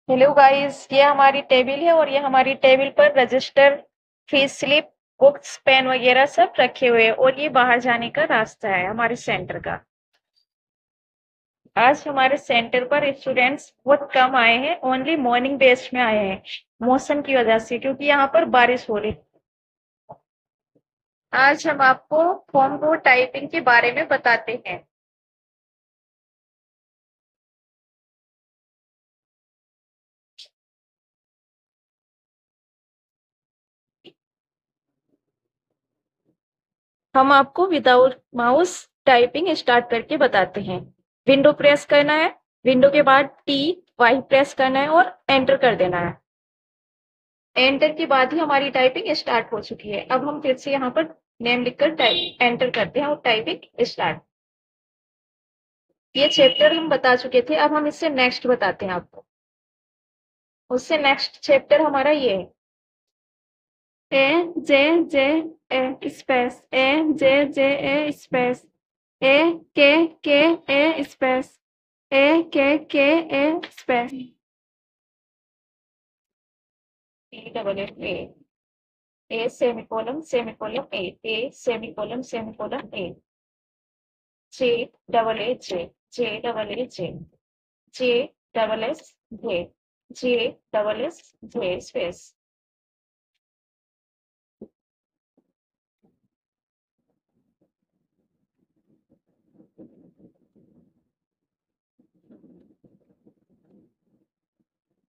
Hello guys, ये हमारी table है और ये हमारी टेबल पर register, fees slip, books, pen वगैरह सब रखे हुए हैं और ये बाहर जाने का रास्ता है हमारे सेंटर का। आज हमारे सेंटर पर स्टूडेंट्स बहुत कम आए हैं, ओनली मॉर्निंग बेस्ट में आए हैं मौसम की वजह से, क्योंकि यहाँ पर बारिश हो रही। आज हम आपको फॉर्म को टाइपिंग के बारे में बताते हैं। हम आपको विदाउट माउस टाइपिंग स्टार्ट करके बताते हैं। विंडो प्रेस करना है, विंडो के बाद टी वाई प्रेस करना है और एंटर कर देना है। एंटर के बाद ही हमारी टाइपिंग स्टार्ट हो चुकी है। अब हम फिर से यहाँ पर नेम लिखकर टाइप एंटर करते हैं और टाइपिंग स्टार्ट। ये चैप्टर हम बता चुके थे, अब हम इससे नेक्स्ट बताते हैं आपको। उससे नेक्स्ट चैप्टर हमारा ये है, ए जे जे ए space, A J J A space, A K A space, A K A space, A double A semicolon A semicolon A, J double A J double A J double S J J double S J space,